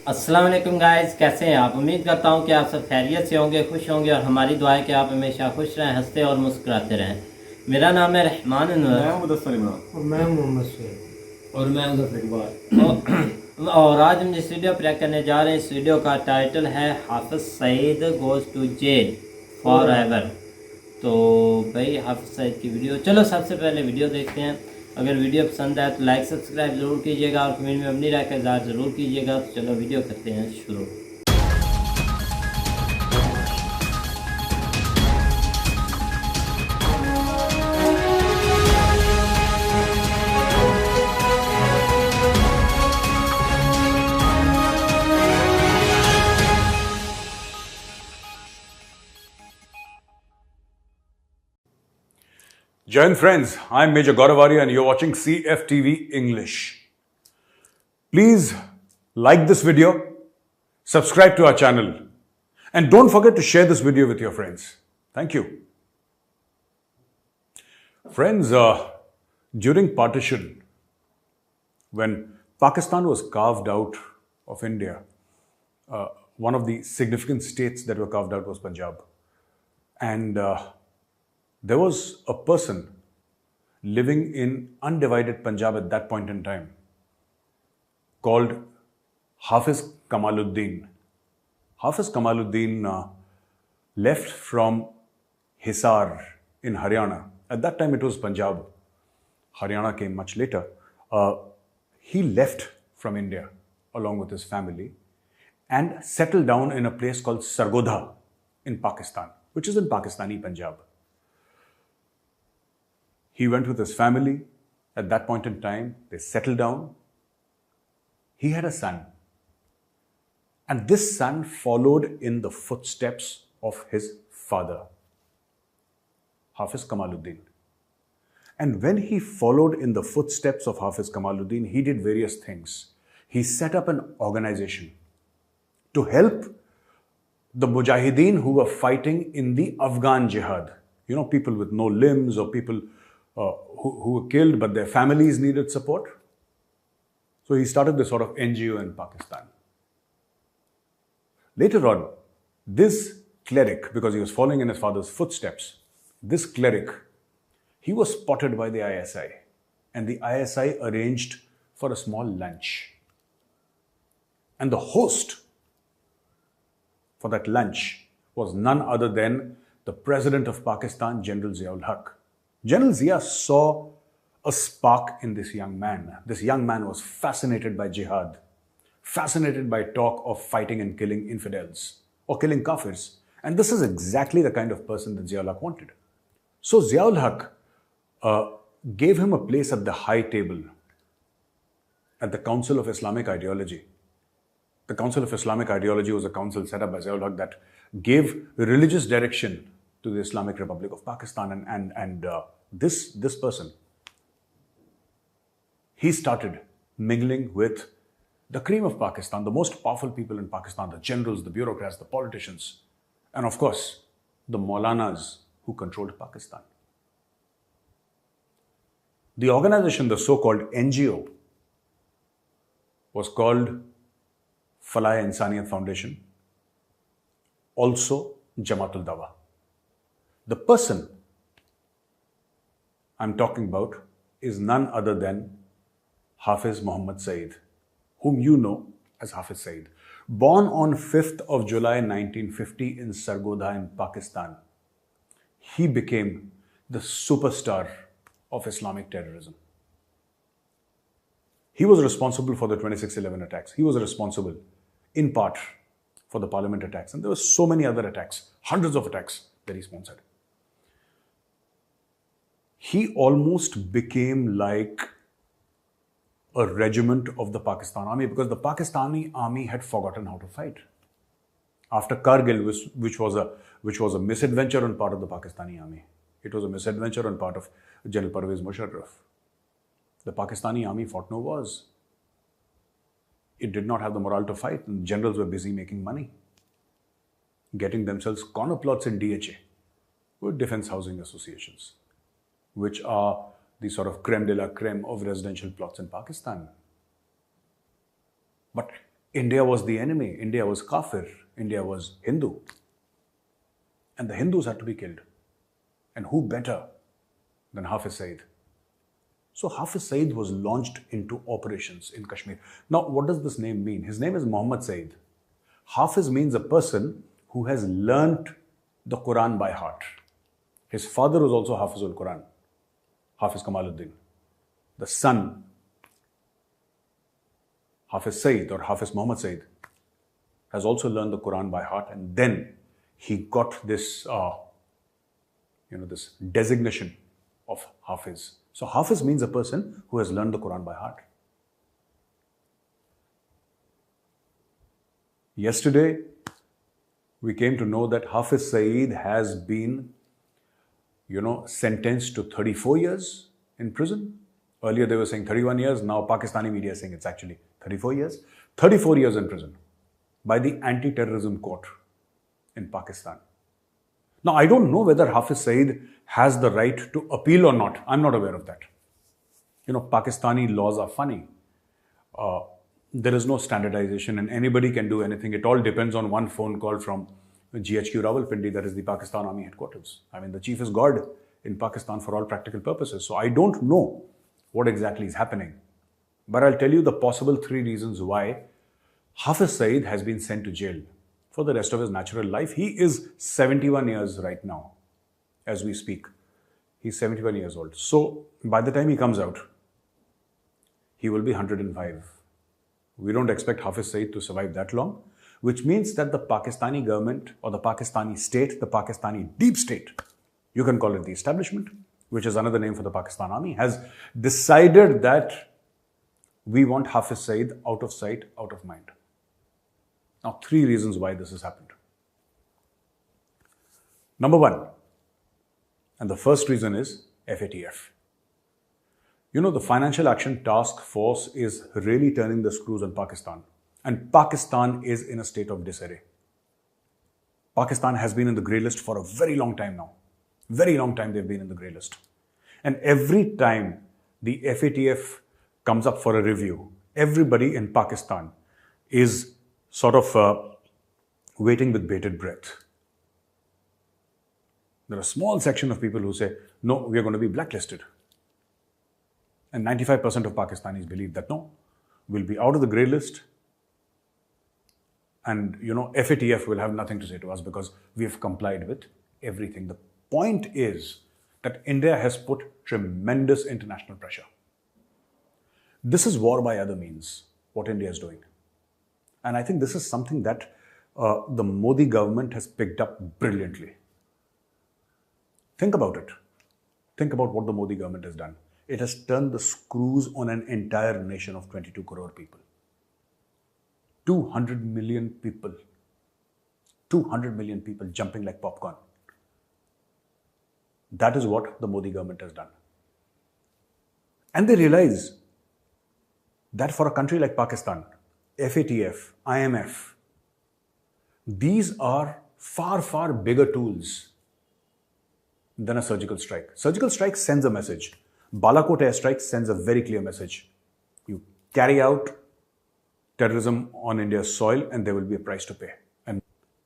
अस्सलाम वालेकुम गाइस, कैसे हैं आप। उम्मीद करता हूं कि आप सब खैरियत से होंगे, खुश होंगे और हमारी दुआ है कि आप हमेशा खुश रहें, हंसते और मुस्कुराते रहें। मेरा नाम है रहमान अनवर और मैं मोहम्मद सईद और मैं इकबाल। और आज हम जिस वीडियो प्ले करने जा रहे हैं, इस वीडियो का टाइटल है Hafiz Saeed goes to jail forever. तो भाई हाफिज सईद की वीडियो, चलो सबसे पहले वीडियो देखते हैं। अगर वीडियो पसंद आए तो लाइक सब्सक्राइब ज़रूर कीजिएगा और कमेंट में अपनी राय का इज़हार ज़रूर कीजिएगा। तो चलो वीडियो करते हैं शुरू। Join friends, I'm Major Gaurav Arya and you're watching CFTV English. Please like this video, subscribe to our channel and don't forget to share this video with your friends. Thank you. Friends, during partition, when Pakistan was carved out of India, one of the significant states that were carved out was Punjab. And there was a person living in undivided Punjab at that point in time called Hafiz Kamaluddin. Hafiz Kamaluddin left from Hisar in Haryana. At that time it was Punjab. Haryana came much later. He left from India along with his family and settled down in a place called Sargodha in Pakistan, which is in Pakistani Punjab. He went with his family. At that point in time, they settled down. He had a son. And this son followed in the footsteps of his father, Hafiz Kamaluddin. And when he followed in the footsteps of Hafiz Kamaluddin, he did various things. He set up an organization to help the mujahideen who were fighting in the Afghan jihad. You know, people with no limbs or people who were killed, but their families needed support. So he started this sort of NGO in Pakistan. Later on, this cleric, because he was following in his father's footsteps, this cleric, he was spotted by the ISI, and the ISI arranged for a small lunch. And the host for that lunch was none other than the President of Pakistan, General Ziaul Haq. General Zia saw a spark in this young man. This young man was fascinated by jihad, fascinated by talk of fighting and killing infidels or killing kafirs. And this is exactly the kind of person that Ziaul Haq wanted. So Ziaul Haq gave him a place at the high table at the Council of Islamic Ideology. The Council of Islamic Ideology was a council set up by Ziaul Haq that gave religious direction to the Islamic Republic of Pakistan. And this person, he started mingling with the cream of Pakistan, the most powerful people in Pakistan, the generals, the bureaucrats, the politicians, and of course, the Maulanas who controlled Pakistan. The organization, the so-called NGO, was called Falah-e-Insaniyat Foundation, also Jamaat ul-Dawa. The person I'm talking about is none other than Hafiz Muhammad Saeed, whom you know as Hafiz Saeed. Born on 5th of July 1950 in Sargodha in Pakistan, he became the superstar of Islamic terrorism. He was responsible for the 26/11 attacks. He was responsible in part for the parliament attacks. And there were so many other attacks, hundreds of attacks that he sponsored. He almost became like a regiment of the Pakistan army because the Pakistani army had forgotten how to fight. After Kargil, which was a misadventure on part of the Pakistani army, it was a misadventure on part of General Parvez Musharraf. The Pakistani army fought no wars. It did not have the morale to fight, and generals were busy making money, getting themselves corner plots in DHA, were defense housing associations, which are the sort of creme de la creme of residential plots in Pakistan. But India was the enemy. India was kafir. India was Hindu. And the Hindus had to be killed. And who better than Hafiz Saeed? So Hafiz Saeed was launched into operations in Kashmir. Now, what does this name mean? His name is Muhammad Saeed. Hafiz means a person who has learnt the Quran by heart. His father was also Hafizul Quran, Hafiz Kamaluddin. The son, Hafiz Saeed or Hafiz Muhammad Saeed, has also learned the Quran by heart, and then he got this, this designation of Hafiz. So Hafiz means a person who has learned the Quran by heart. Yesterday, we came to know that Hafiz Saeed has been, sentenced to 34 years in prison. Earlier they were saying 31 years. Now Pakistani media is saying it's actually 34 years. 34 years in prison by the anti-terrorism court in Pakistan. Now, I don't know whether Hafiz Saeed has the right to appeal or not. I'm not aware of that. Pakistani laws are funny. There is no standardization and anybody can do anything. It all depends on one phone call from GHQ Rawalpindi, that is the Pakistan Army headquarters. I mean, the chief is God in Pakistan for all practical purposes. So I don't know what exactly is happening. But I'll tell you the possible 3 reasons why Hafiz Saeed has been sent to jail for the rest of his natural life. He is 71 years right now, as we speak. He's 71 years old. So by the time he comes out, he will be 105. We don't expect Hafiz Saeed to survive that long, which means that the Pakistani government or the Pakistani state, the Pakistani deep state, you can call it the establishment, which is another name for the Pakistan Army, has decided that we want Hafiz Saeed out of sight, out of mind. Now, 3 reasons why this has happened. Number 1, and the first reason is FATF. The Financial Action Task Force is really turning the screws on Pakistan. And Pakistan is in a state of disarray. Pakistan has been in the grey list for a very long time now. Very long time they've been in the grey list. And every time the FATF comes up for a review, everybody in Pakistan is sort of waiting with bated breath. There are a small section of people who say, no, we are going to be blacklisted. And 95% of Pakistanis believe that no, we'll be out of the grey list. And, FATF will have nothing to say to us because we have complied with everything. The point is that India has put tremendous international pressure. This is war by other means, what India is doing. And I think this is something that the Modi government has picked up brilliantly. Think about it. Think about what the Modi government has done. It has turned the screws on an entire nation of 22 crore people. 200 million people. 200 million people jumping like popcorn. That is what the Modi government has done. And they realize that for a country like Pakistan, FATF, IMF, these are far, far bigger tools than a surgical strike. Surgical strike sends a message. Balakot airstrike sends a very clear message. You carry out terrorism on India's soil and there will be a price to pay. And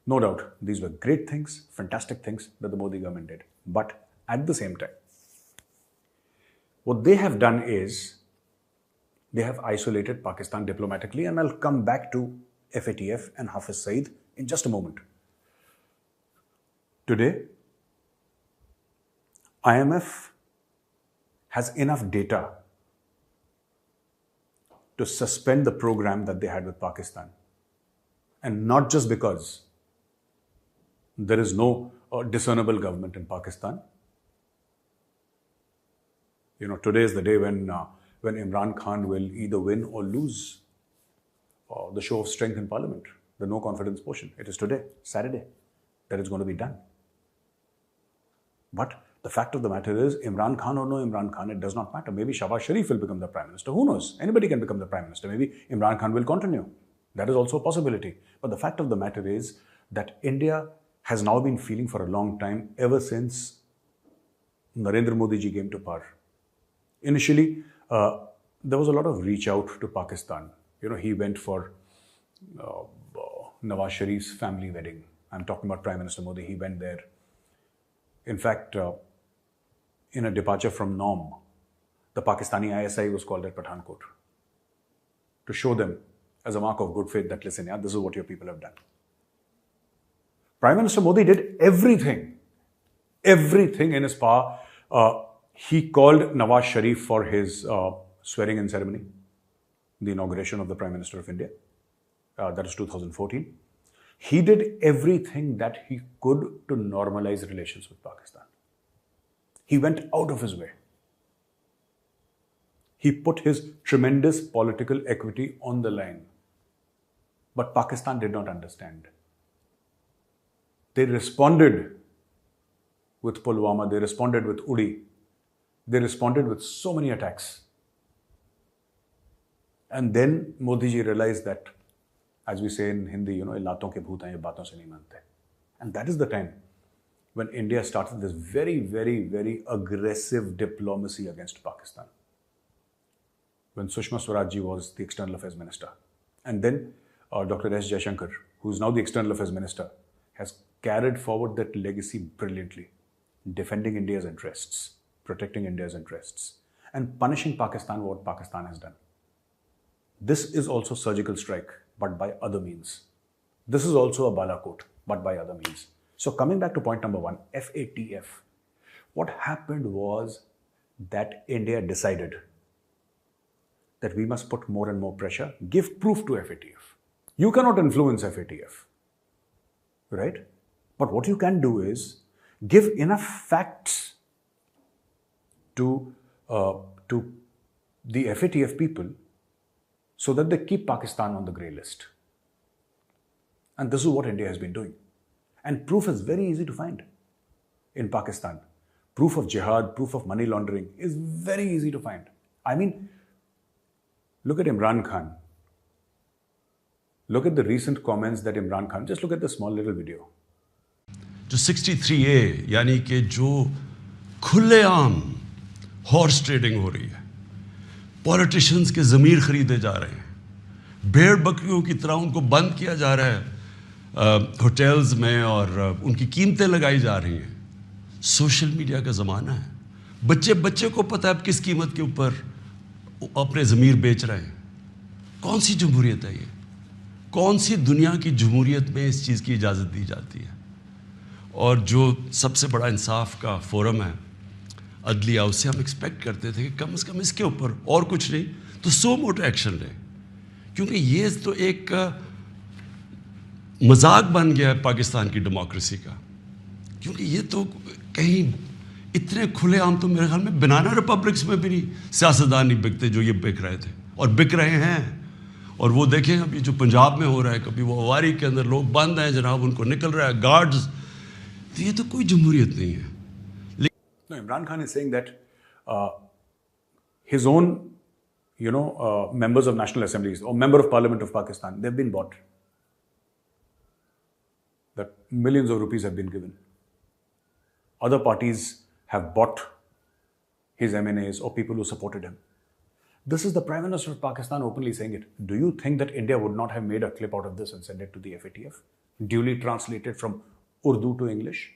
no doubt, these were great things, fantastic things that the Modi government did. But at the same time, what they have done is they have isolated Pakistan diplomatically, and I'll come back to FATF and Hafiz Saeed in just a moment. Today, IMF has enough data to suspend the program that they had with Pakistan. And not just because there is no discernible government in Pakistan. Today is the day when Imran Khan will either win or lose the show of strength in Parliament, the no confidence motion. It is today, Saturday, that it's going to be done. But the fact of the matter is, Imran Khan or no Imran Khan, it does not matter. Maybe Shahbaz Sharif will become the Prime Minister. Who knows? Anybody can become the Prime Minister. Maybe Imran Khan will continue. That is also a possibility. But the fact of the matter is that India has now been feeling for a long time, ever since Narendra Modi ji came to power. Initially, there was a lot of reach out to Pakistan. He went for Nawaz Sharif's family wedding. I'm talking about Prime Minister Modi. He went there. In fact, in a departure from norm, the Pakistani ISI was called at Pathankot to show them as a mark of good faith that, listen, this is what your people have done. Prime Minister Modi did everything in his power. He called Nawaz Sharif for his swearing-in ceremony, the inauguration of the Prime Minister of India. That was 2014. He did everything that he could to normalize relations with Pakistan. He went out of his way. He put his tremendous political equity on the line. But Pakistan did not understand. They responded with Pulwama, they responded with Uri, they responded with so many attacks. And then Modi ji realized that, as we say in Hindi, ye laaton ke bhoot hain, ye baaton se nahi mante. And that is the time when India started this very, very, very aggressive diplomacy against Pakistan. When Sushma Swaraj ji was the External Affairs Minister. And then Dr. S. Jaishankar, who is now the External Affairs Minister, has carried forward that legacy brilliantly, defending India's interests, protecting India's interests, and punishing Pakistan what Pakistan has done. This is also surgical strike, but by other means. This is also a Balakot, but by other means. So coming back to point number 1, FATF. What happened was that India decided that we must put more and more pressure, give proof to FATF. You cannot influence FATF, right? But what you can do is give enough facts to the FATF people so that they keep Pakistan on the grey list. And this is what India has been doing. And proof is very easy to find in Pakistan. Proof of jihad, proof of money laundering is very easy to find. I mean, look at Imran Khan. Look at the recent comments that Imran Khan, just look at the small little video. जो 63A यानी कि जो खुलेआम horse trading हो रही है, politicians के ज़मीर खरीदे जा रहे हैं, भेड़ बकरियों की तरह उनको बंद किया जा रहा है होटल्स में और उनकी कीमतें लगाई जा रही हैं. सोशल मीडिया का ज़माना है. बच्चे को पता है अब किस कीमत के ऊपर अपने ज़मीर बेच रहे हैं. कौन सी जमहूरियत है ये? कौन सी दुनिया की जमहूरियत में इस चीज़ की इजाज़त दी जाती है? और जो सबसे बड़ा इंसाफ का फोरम है अदलिया, उससे हम एक्सपेक्ट करते थे कि कम से कम इसके ऊपर और कुछ नहीं तो सो मोटो एक्शन लें, क्योंकि ये तो एक मजाक बन गया है पाकिस्तान की डेमोक्रेसी का. क्योंकि ये तो कहीं इतने खुलेआम तो मेरे ख्याल में बनाना रिपब्लिक्स में भी नहीं सियासतदान नहीं बिकते जो ये बिक रहे थे और बिक रहे हैं. और वो देखें अभी जो पंजाब में हो रहा है, कभी वो अवारी के अंदर लोग बंद हैं जनाब, उनको निकल रहा है गार्ड्स. तो ये तो कोई जमहूरियत नहीं है. No, Imran Khan is saying that his own, members of national assemblies or member of parliament of Pakistan, they've been bought. That millions of rupees have been given. Other parties have bought his MNAs or people who supported him. This is the Prime Minister of Pakistan openly saying it. Do you think that India would not have made a clip out of this and sent it to the FATF? Duly translated from Urdu to English?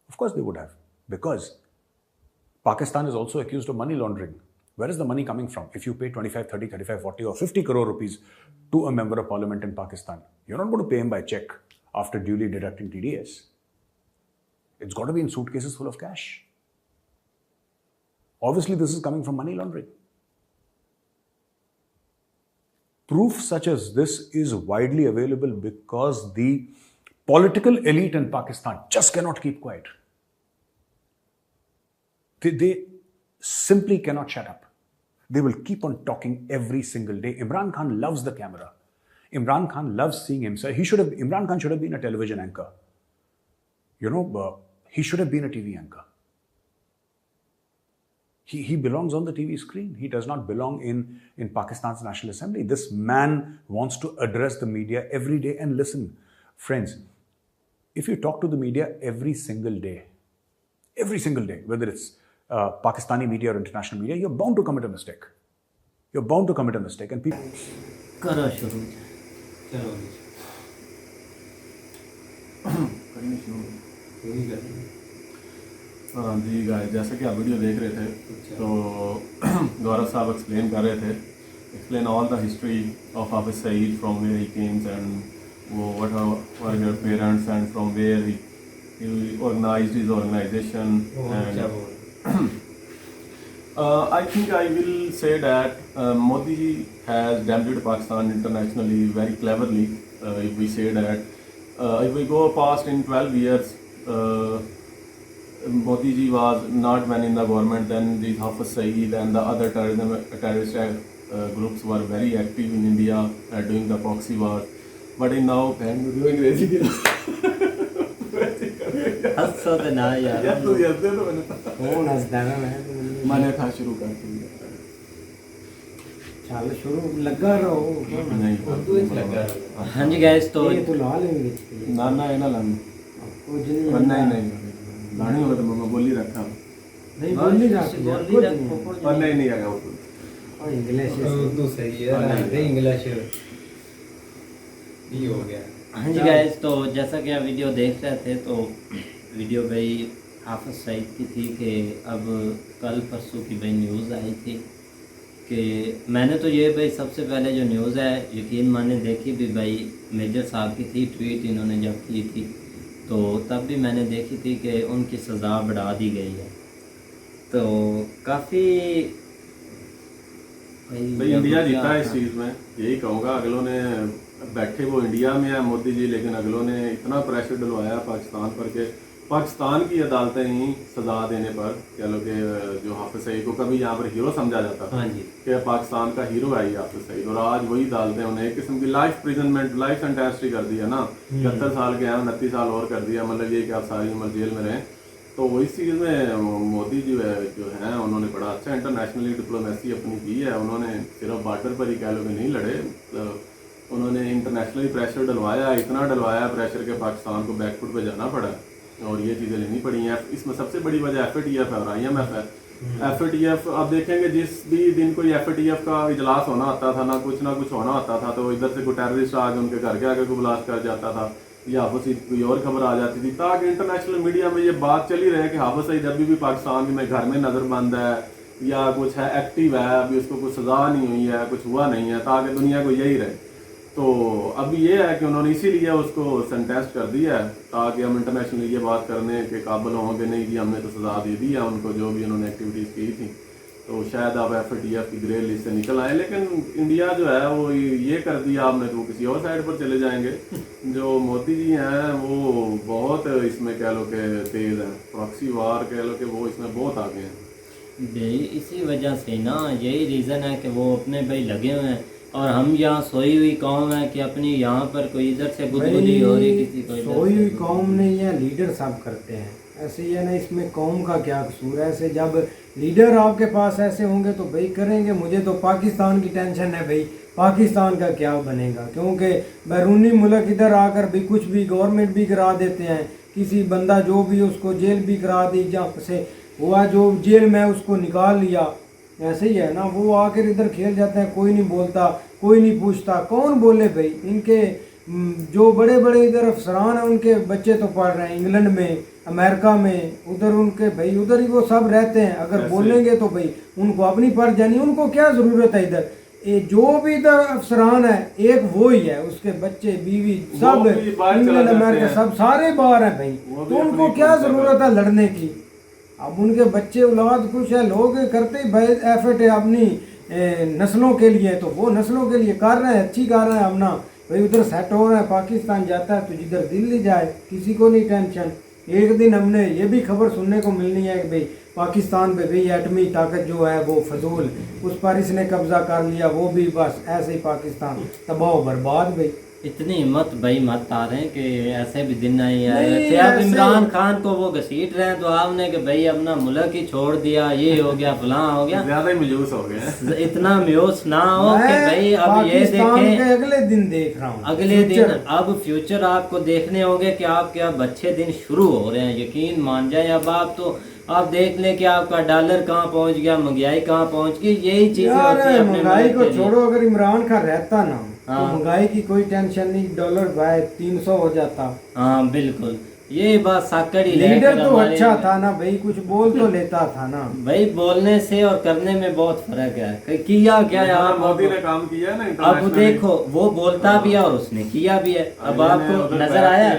Of course they would have. Because Pakistan is also accused of money laundering. Where is the money coming from? If you pay 25, 30, 35, 40 or 50 crore rupees to a member of parliament in Pakistan, you're not going to pay him by check after duly deducting TDS. It's got to be in suitcases full of cash. Obviously, this is coming from money laundering. Proof such as this is widely available because the political elite in Pakistan just cannot keep quiet. They simply cannot shut up. They will keep on talking every single day. Imran Khan loves the camera. Imran Khan loves seeing himself. Imran Khan should have been a television anchor. He should have been a TV anchor. He belongs on the TV screen. He does not belong in Pakistan's National Assembly. This man wants to address the media every day. And listen, friends, if you talk to the media every single day, whether it's Pakistani media or international media, you're bound to commit a mistake. You're bound to commit a mistake. And people... کرو شروع. چلو جی guys, جیسا کہ آپ video دیکھ رہے تھے تو گورو صاحب ایکسپلین کر رہے تھے، explain all the history of Hafiz Saeed from where he comes and what were your parents and from where he organized his organization. And I think I will say that Modi has damaged Pakistan internationally very cleverly. If we say that if we go past in 12 years, Modi ji was not when in the government, then these Hafiz Saeed and the other terrorist groups were very active in India doing the proxy war. But in now doing crazy ہنسو تو نہ یار. کون ہنستا ہے؟ میں نے تھا شروع کر دیا. چل شروع لگا رہو. ہاں جی گائز، تو یہ تو لا لیں گے نانا ہے نا لانا نہیں لانی ہوگا تو میں بولی رکھا نہیں بولی رکھ اور نہیں آگا انگلش اردو صحیح ہے، انگلش یہ ہو گیا. ہاں جی گائز، تو جیسا کہ آپ ویڈیو دیکھ رہے تھے تو ویڈیو بھائی حافظ سعید کی تھی کہ اب کل پرسوں کی بھائی نیوز آئی تھی کہ میں نے تو یہ بھائی سب سے پہلے جو نیوز ہے یقین مانے دیکھی بھی بھائی میجر صاحب کی تھی، ٹویٹ انہوں نے جب کی تھی تو تب بھی میں نے دیکھی تھی کہ ان کی سزا بڑھا دی گئی ہے. تو کافی بھائی انڈیا جیتا ہے اس چیز میں، یہی کہوں گا. اگلوں نے بیٹھے وہ انڈیا میں ہے مودی جی، لیکن اگلوں نے اتنا پریشر ڈلوایا پاکستان پر کہ پاکستان کی عدالتیں ہی سزا دینے پر کہہ لو کہ جو حافظ سعید کو کبھی یہاں پر ہیرو سمجھا جاتا تھا کہ پاکستان کا ہیرو ہے یہ حافظ سعید، اور آج وہی عدالتیں انہیں ایک قسم کی لائف پریزنمنٹ، لائف سینٹینس کر دیا نا. 71 سال کے ہیں، 29 سال اور کر دیا، مطلب یہ کہ آپ ساری عمر جیل میں رہیں. تو وہ اس چیز میں مودی جو ہیں انہوں نے بڑا اچھا انٹرنیشنلی ڈپلومیسی اپنی کی ہے. انہوں نے صرف بارڈر پر ہی کہہ لو کہ نہیں لڑے، انہوں نے انٹرنیشنلی پریشر ڈلوایا، اتنا ڈلوایا پریشر کہ پاکستان کو بیک فٹ پہ جانا پڑا اور یہ چیزیں لینی پڑی ہیں. اس میں سب سے بڑی وجہ FATF ہے اور IMF ہے. FATF آپ دیکھیں گے جس بھی دن کوئی FATF کا اجلاس ہونا ہوتا تھا نہ کچھ ہونا ہوتا تھا تو ادھر سے کوئی ٹیررسٹ آ کے ان کے گھر کے آگے کو بلاسٹ کر جاتا تھا یا حافظ سعید کوئی اور خبر آ جاتی تھی، تاکہ انٹرنیشنل میڈیا میں یہ بات چلی رہے کہ حافظ سعید ابھی بھی پاکستان میں گھر میں نظر بند ہے یا کچھ ہے، ایکٹیو ہے، ابھی اس کو کچھ سزا نہیں ہوئی ہے، کچھ ہوا نہیں ہے، تاکہ دنیا کو یہی رہے. تو اب یہ ہے کہ انہوں نے اسی لیے اس کو سینٹینس کر دیا ہے تاکہ ہم انٹرنیشنلی یہ بات کرنے کے قابل ہوں گے نہیں کہ ہم نے تو سزا دے دی ہے ان کو جو بھی انہوں نے ایکٹیویٹیز کی تھیں. تو شاید آپ FATF کی گرے لسٹ سے نکل آئیں، لیکن انڈیا جو ہے وہ یہ کر دیا آپ نے تو کسی اور سائڈ پر چلے جائیں گے. جو مودی جی ہیں وہ بہت اس میں کہہ لو کہ تیز ہیں، پراکسی وار کہہ لو کہ وہ اس میں بہت آگے ہیں. بھائی اسی وجہ سے نا، یہی ریزن ہے کہ وہ اپنے بھائی لگے ہوئے ہیں اور ہم یہاں سوئی ہوئی قوم ہے کہ اپنی یہاں پر کوئی ادھر سے گدگدی ہو رہی کسی کو سوئی ہوئی قوم نہیں ہے، لیڈر سب کرتے ہیں ایسے ہی ہے نا. اس میں قوم کا کیا قصور ہے؟ ایسے جب لیڈر آپ کے پاس ایسے ہوں گے تو بھائی کریں گے. مجھے تو پاکستان کی ٹینشن ہے بھائی، پاکستان کا کیا بنے گا، کیونکہ بیرونی ملک ادھر آ کر بھی کچھ بھی گورنمنٹ بھی کرا دیتے ہیں. کسی بندہ جو بھی اس کو جیل بھی کرا دی، جہاں سے ہوا جو جیل میں اس کو نکال لیا. ایسے ہی ہے نا، وہ آ کر ادھر کھیل جاتے ہیں، کوئی نہیں بولتا، کوئی نہیں پوچھتا. کون بولے بھائی؟ ان کے جو بڑے بڑے ادھر افسران ہیں ان کے بچے تو پڑھ رہے ہیں انگلینڈ میں، امریکہ میں، ادھر ان کے بھائی ادھر ہی وہ سب رہتے ہیں. اگر بولیں گے تو بھائی ان کو اپنی پڑ جانی، ان کو کیا ضرورت ہے ادھر. جو بھی ادھر افسران ہے ایک وہی ہے، اس کے بچے بیوی سب انگلینڈ امریکہ سب سارے باہر ہیں بھائی. تو ان کو کیا ضرورت ہے لڑنے کی؟ اب ان کے بچے اولاد کچھ ہے، لوگ کرتے ہی بھائی ایفٹ ہے اپنی نسلوں کے لیے، تو وہ نسلوں کے لیے کر رہے ہیں، اچھی کر رہے ہیں. اپنا بھائی ادھر سیٹ ہو رہا ہے، پاکستان جاتا ہے تو جدھر دلی جائے، کسی کو نہیں ٹینشن. ایک دن ہم نے یہ بھی خبر سننے کو ملنی ہے کہ بھئی پاکستان پہ بھی ایٹمی طاقت جو ہے وہ فضول، اس پر اس نے قبضہ کر لیا، وہ بھی بس ایسے ہی پاکستان تباہ و برباد. بھئی इतनी हिम्मत भाई मत आ रहे हैं कि ऐसे भी दिन नहीं आए थे। अब इमरान खान को वो घसीट रहे हैं तो आपने कि भाई अपना मुल्क ही छोड़ दिया, ये हो गया फलां हो गया, ज्यादा ही मायूस हो गए। इतना मायूस ना हो कि भाई अब ये देखें, अगले दिन देख रहा हूँ, अगले दिन अब फ्यूचर आपको देखने होंगे कि आपके अब अच्छे दिन शुरू हो रहे हैं, यकीन मान जाए। अब आप तो आप देख लें कि आपका डॉलर कहाँ पहुंच गया, महंगाई कहाँ पहुंच गई, यही चीजें होती है। महंगाई को छोड़ो, अगर इमरान खान रहता ना तो महंगाई की कोई टेंशन नहीं, डॉलर भाई 300 हो जाता। हाँ बिल्कुल, ये बात साकड़ ही। लीडर तो अच्छा था ना भाई, कुछ बोल तो लेता था ना भाई, बोलने से और करने में बहुत फर्क है। किया क्या यार, मोदी ने काम किया ना। अब देखो वो बोलता भी है और उसने किया भी है। अब आपको नजर आया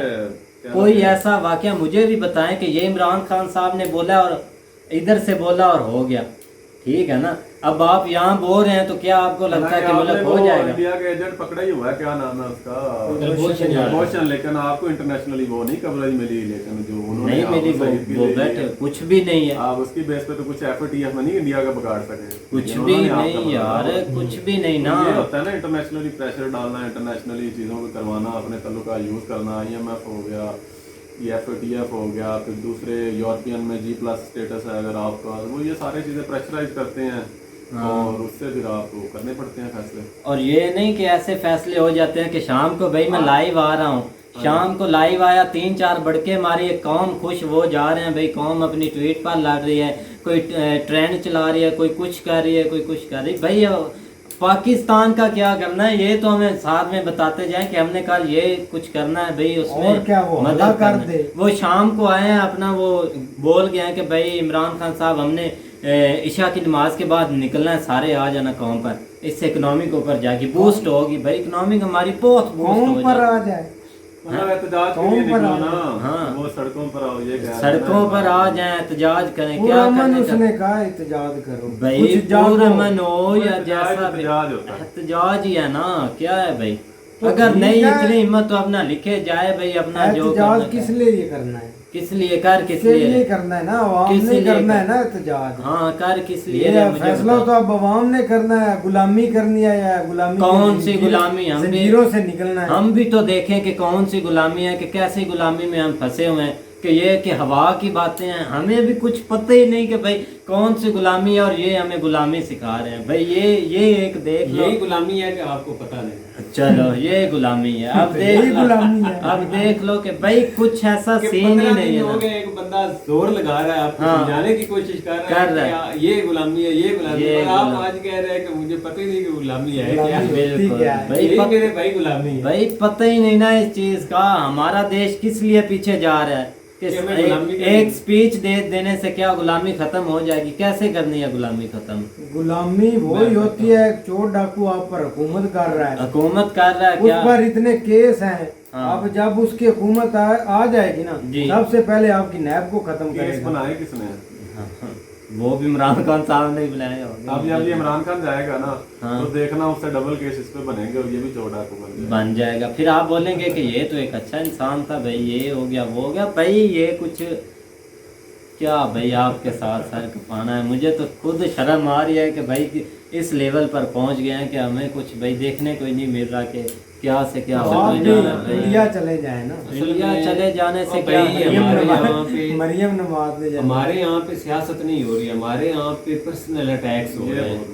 कोई ऐसा वाकया, मुझे भी बताएं कि ये इमरान खान साहब ने बोला और इधर से बोला और हो गया, ठीक है ना। अब आप यहाँ बोल रहे हैं तो क्या आपको लगता है कि मुल्क हो जाएगा? इंडिया का एजेंट पकड़ा ही हुआ है, क्या नाम है उसका, लेकिन आपको इंटरनेशनली वो नहीं कवरेज मिली, लेकिन जो उन्होंने नहीं मिली वो बैठे कुछ भी नहीं है। आप उसकी बेस पे तो कुछ FATF में नहीं इंडिया का बिगाड़ सके, कुछ भी नहीं यार, कुछ भी नहीं ना। ये होता है ना इंटरनेशनली प्रेशर डालना, इंटरनेशनली चीजों को करवाना, अपने तल्लुक का यूज करना। IMF हो गया, FATF हो गया, फिर दूसरे यूरोपियन में G+ स्टेटस है अगर आपका, वो ये सारी चीजें प्रेशराइज करते हैं और उससे फिर आपको करने पड़ते हैं फैसले। और ये नहीं कि ऐसे फैसले हो जाते हैं कि शाम को भाई मैं लाइव आ रहा हूँ, शाम को लाइव आया 3-4 बड़के मारी, कौम खुश वो जा रहे हैं भाई, कौम अपनी ट्वीट पर लड़ रही है, कोई ट्रेंड चला रही है, कोई कुछ कर रही है, कोई कुछ कर रही है। भाई पाकिस्तान का क्या करना है ये तो हमें साथ में बताते जाएं कि हमने कल ये कुछ करना है भाई, उसमें और क्या वो मदद कर दे। वो शाम को आए हैं अपना वो बोल गए हैं कि भाई इमरान खान साहब हमने इशा की नमाज के बाद निकलना है, सारे आ जाना कौम पर, इससे इकोनॉमी के ऊपर जाके बूस्ट होगी भाई, इकोनॉमी हमारी बहुत बूस्ट हो जाए। एहतजाज के लिए निकलो ना, वो सड़कों पर आओ, ये सड़कों पर आ जाए, एहतजाज करें, क्या करने उसने कहा एहतजाज करो भाई, पुरअमन हो या जैसा एहतजाज ही है ना, क्या है भाई। अगर नहीं इतनी हिम्मत तो अपना लिखे जाए भाई, अपना जो किस लिए ये करना है, किस लिए कर, किस लिए करना है ना, अवाम ने करना है ना एहतजाज। हाँ कर किस लिए, फैसला तो अब अवाम ने करना है, गुलामी करनी है या गुलामी, कौन सी गुलामी, हम भी से निकलना है। हम भी तो देखें कि कौन सी गुलामी है, कि कैसी गुलामी में हम फंसे हुए हैं, कि ये कि हवा की बातें हैं, हमें भी कुछ पता ही नहीं कि भाई कौन सी गुलामी है और ये हमें गुलामी सिखा रहे हैं भाई। ये एक देख लो, यही गुलामी है कि आपको पता नहीं। चलो ये गुलामी है, अब देख लो, अब देख लो कि भाई कुछ ऐसा सीन ही नहीं है ना। एक बंदा जोर लगा रहा है, आपको समझाने की कोशिश कर रहा है कि ये गुलामी है, ये गुलामी है, और आप आज कह रहे हैं कि मुझे पता ही नहीं कि गुलामी है क्या। बिल्कुल मेरे भाई गुलामी है भाई, पता ही नहीं ना इस चीज का, हमारा देश किस लिए पीछे जा रहा है। एक स्पीच देने से क्या गुलामी खत्म हो जाएगी? कैसे करनी है गुलामी खत्म? गुलामी वही होती है, चोर डाकू आप पर हुकूमत कर रहा है, हुकूमत कर रहा है, उस पर इतने केस हैं। अब जब उसकी हुकूमत आ जाएगी ना, सबसे पहले आपकी नैब को खत्म करेगा। बनाए किसने? वो भी इमरान खान साहब ने बुलाया। अब जब ये इमरान खान जाएगा ना, तो देखना उससे डबल केस इस पे बनेंगे और ये भी चोर डाकू बन जाएगा। फिर आप बोलेंगे कि ये तो एक अच्छा इंसान था भाई, ये हो गया वो हो गया भाई, ये कुछ क्या भाई आपके साथ सर कपाना है। मुझे तो खुद शर्म आ रही है कि भाई इस लेवल पर पहुंच गए हैं कि हमें कुछ भाई देखने को ही नहीं मिल रहा कि क्या से क्या इंडिया चले जाए ना, इंडिया चले जाने से क्या मरियम नवाज ले, हमारे यहाँ पे सियासत नहीं हो रही, हमारे यहाँ पे पर्सनल अटैक्स हो रहे हैं,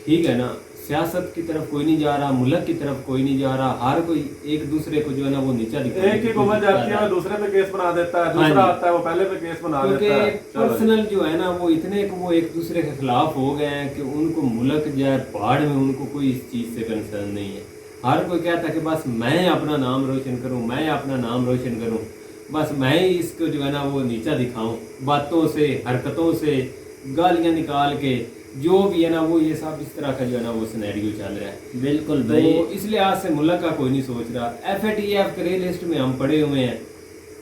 ठीक है ना। सियासत की तरफ कोई नहीं जा रहा, मुल्क की तरफ कोई नहीं जा रहा, हर कोई एक दूसरे को जो है ना वो नीचा दिखा, एक ही उम्र जाती है, दूसरे पे केस बना देता है, दूसरा आता है वो पहले पे केस बना देता है। पर्सनल जो है ना वो इतने को वो एक दूसरे के खिलाफ हो गए हैं कि उनको मुल्क जो है पहाड़ में उनको कोई इस चीज से कंसर्न नहीं है। हर कोई कहता है कि बस मैं अपना नाम रोशन करूं, मैं अपना नाम रोशन करूं, बस मैं ही इसको जो है ना वो नीचा दिखाऊं, बातों से, हरकतों से, गालियां निकाल के, जो भी है ना वो ये सब इस तरह का जो है ना वो सिनेरियो चल रहा है। बिल्कुल भाई, तो इस लिहाज से मुल्क का कोई नहीं सोच रहा। FATF ग्रे लिस्ट में हम पड़े हुए हैं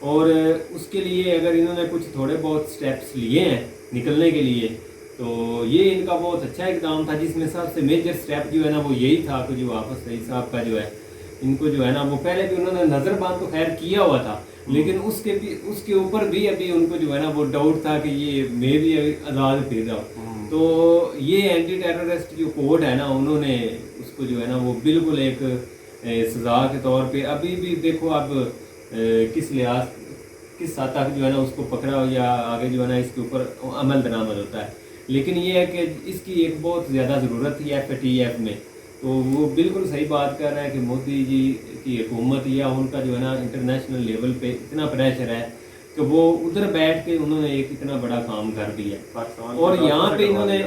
और उसके लिए अगर इन्होंने कुछ थोड़े बहुत स्टेप्स लिए हैं निकलने के लिए, तो ये इनका बहुत अच्छा इकदाम था, जिसमें सबसे मेजर स्टेप जो है ना वो यही था कि जो हाफिज सईद साहब का जो है इनको जो है ना वो पहले भी उन्होंने नज़रबान तो खैर किया हुआ था, लेकिन उसके ऊपर भी अभी उनको जो है ना वो डाउट था कि ये मैं भी आज़ाद फिर रहा हूँ। तो ये एंटी टेररिस्ट जो कोड है ना उन्होंने उसको जो है ना वो बिल्कुल एक सज़ा के तौर पे अभी भी देखो अब किस लिहाज किस हद तक जो है ना उसको पकड़ा या आगे जो है ना इसके ऊपर अमल दरामद होता है। लेकिन ये है कि इसकी एक बहुत ज़्यादा ज़रूरत थी FATF में। तो वो बिल्कुल सही बात कर रहे हैं कि मोदी जी की हुकूमत या उनका जो है ना इंटरनेशनल लेवल पे इतना प्रेशर है कि वो उधर बैठ के उन्होंने एक इतना बड़ा काम कर दिया। और यहाँ पे इन्होंने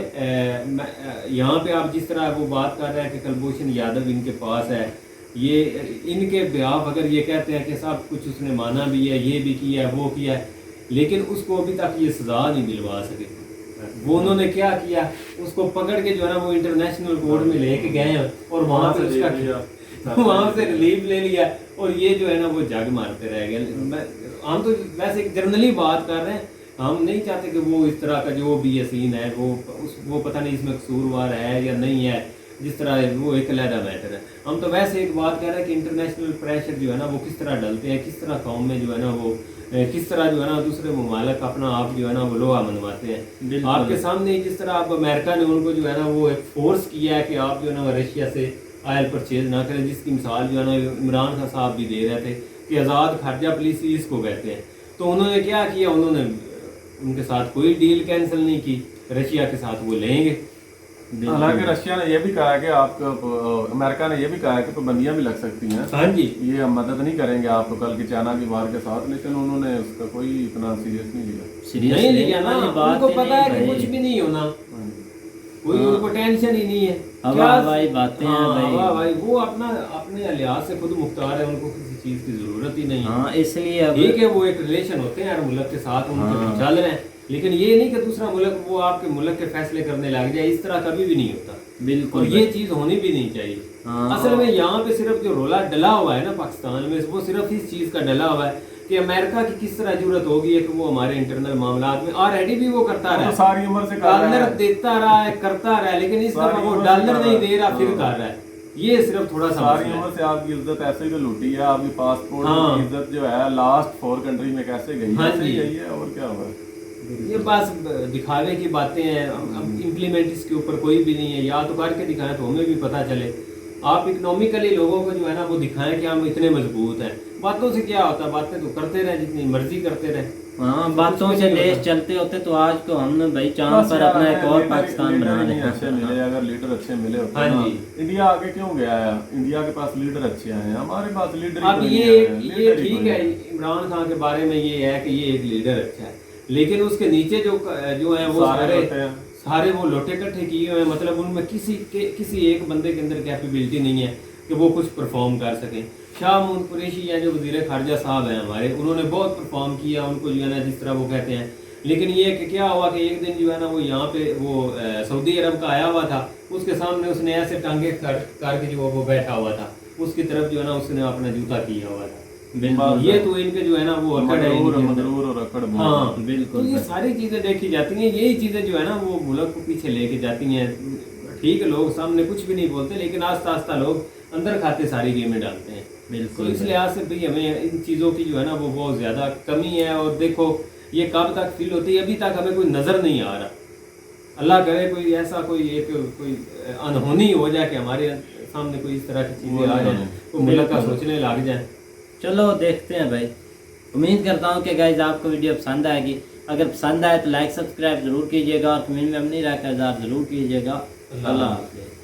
यहाँ पे आप जिस तरह वो बात कर रहे हैं कि कुलभूषण यादव इनके पास है, ये इनके बिहाफ अगर ये कहते हैं कि सब कुछ उसने माना भी है, ये भी किया है, वो किया है, लेकिन उसको अभी तक ये सज़ा नहीं दिलवा सके। वो उन्होंने क्या किया, उसको पकड़ के जो है ना वो इंटरनेशनल कोर्ट में लेके गए हैं और वहाँ पे उसका वहाँ से रिलीफ ले लिया और ये जो है ना वो जग मारते रह गए। हम तो वैसे एक जनरली बात कर रहे हैं, हम नहीं चाहते कि वो इस तरह का जो भी ये सीन है वो पता नहीं इसमें कसूरवार है या नहीं है, जिस तरह वो एक अलहदा मैटर है। हम तो वैसे एक बात कर रहे हैं कि इंटरनेशनल प्रेशर जो है ना वो किस तरह डलते हैं, किस तरह कौम में जो है ना वो किस तरह जो है ना दूसरे ममालिक अपना आप जो है ना वो लोहा मनवाते हैं। आपके सामने जिस तरह आप अमेरिका ने उनको जो है ना वो एक फोर्स किया है कि आप जो है ना रशिया से ऑयल परचेज ना करें, जिसकी मिसाल जो है ना इमरान खान साहब भी दे रहे थे कि आज़ाद खर्जा पॉलिसी इसको कहते हैं। तो उन्होंने क्या किया, उन्होंने उनके साथ कोई डील कैंसिल नहीं की, रशिया के साथ वो लेंगे। हालांकि रशिया ने यह भी कहा है कि आप अमेरिका ने यह भी कहा है कि पाबंदियां भी लग सकती हैं। हाँ जी, ये हम मदद नहीं करेंगे आपको कल की चाइना की वार के साथ, लेकिन उन्होंने उसका कोई इतना सीरियस नहीं लिया। नहीं लिया ना, उनको पता है कि कुछ भी नहीं होना, कोई उनको टेंशन ही नहीं है। हवाई बातें हैं भाई वो अपने लिहाज से खुद मुख्तार है, उनको किसी चीज की जरूरत ही नहीं है। हाँ, इसलिए ठीक है वो एक रिलेशन होते हैं हर मुल्क के साथ, उनके चल रहे हैं, लेकिन ये नहीं कि दूसरा मुल्क वो आपके मुल्क के फैसले करने लग जाए, इस तरह कभी भी नहीं होता। बिल्कुल, ये चीज होनी भी नहीं चाहिए। असल में यहाँ पे सिर्फ जो रोला डला हुआ है ना पाकिस्तान में, वो सिर्फ इस चीज का डला हुआ है कि अमेरिका की किस तरह जरूरत होगी है कि वो हमारे इंटरनल मामलात में ऑलरेडी भी वो करता रहा है, सारी उम्र से डॉलर देता रहा है, करता रहा है, लेकिन इस दफा वो डॉलर नहीं दे रहा, फिर कर रहा है। ये सिर्फ थोड़ा सा सारी उम्र से आपकी इज्जत ऐसे ही तो लूटी है, आपकी पासपोर्ट की इज्जत जो है लास्ट 4 कंट्री में कैसे गई है, और क्या हुआ। ये बस दिखावे की बातें हैं, इम्प्लीमेंट इसके ऊपर कोई भी नहीं है। या तो करके दिखाएं तो हमें भी पता चले। आप इकोनॉमिकली लोगों को जो है ना वो दिखाएं कि हम इतने मजबूत हैं। बातों से क्या होता है, बातें तो करते रहे जितनी मर्जी करते रहे। हाँ, बातों से देश चलते होते तो आज को हमने भाई चांद पर अपना एक और पाकिस्तान बना लिया। अच्छे मिले, अगर लीडर अच्छे मिले होते ना, इंडिया आगे क्यों गया है? इंडिया के पास लीडर अच्छे हैं, हमारे पास लीडर अब ये ठीक है, इमरान खान के बारे में ये है कि ये एक लीडर अच्छा है, लेकिन उसके नीचे जो है वो सारे वो लोटे कट्ठे किए हुए हैं। मतलब उनमें किसी एक बंदे के अंदर कैपेबिलिटी नहीं है कि वो कुछ परफॉर्म कर सकें। शाह महमूद कुरैशी या जो वज़ीर ख़ारजा साहब हैं हमारे, उन्होंने बहुत परफॉर्म किया, उनको जो है ना जिस तरह वो कहते हैं। लेकिन ये कि क्या हुआ कि एक दिन जो है ना वो यहाँ पे वो सऊदी अरब का आया हुआ था, उसके सामने उसने ऐसे टांगे करके जो वो बैठा हुआ था, उसकी तरफ जो है ना उसने अपना जूता किया हुआ था। बिल्कुल, ये तो इनके जो है ना वो अकड़ है, मदरूर और अकड़। हाँ बिल्कुल, तो ये सारी चीज़ें देखी जाती हैं। यही चीज़ें जो है ना वो मुल्क को पीछे लेके जाती हैं। ठीक है, लोग सामने कुछ भी नहीं बोलते, लेकिन आस्ता आस्ता लोग अंदर खाते सारी गेमें डालते हैं। बिल्कुल, तो इस लिहाज से भाई हमें इन चीज़ों की जो है ना वो बहुत ज़्यादा कमी है। और देखो ये कब तक फील होती है, अभी तक हमें कोई नज़र नहीं आ रहा। अल्लाह करे कोई ऐसा कोई अनहोनी हो जाए कि हमारे सामने कोई इस तरह की चीज़ें आ जाए, तो मुल्क का सोचने लग जाए। चलो देखते हैं भाई। उम्मीद करता हूँ कि गाइज आपको वीडियो पसंद आएगी। अगर पसंद आए तो लाइक सब्सक्राइब ज़रूर कीजिएगा और कमेंट में अपनी राय का इज़हार ज़रूर कीजिएगा। अल्लाह हाफ़िज़।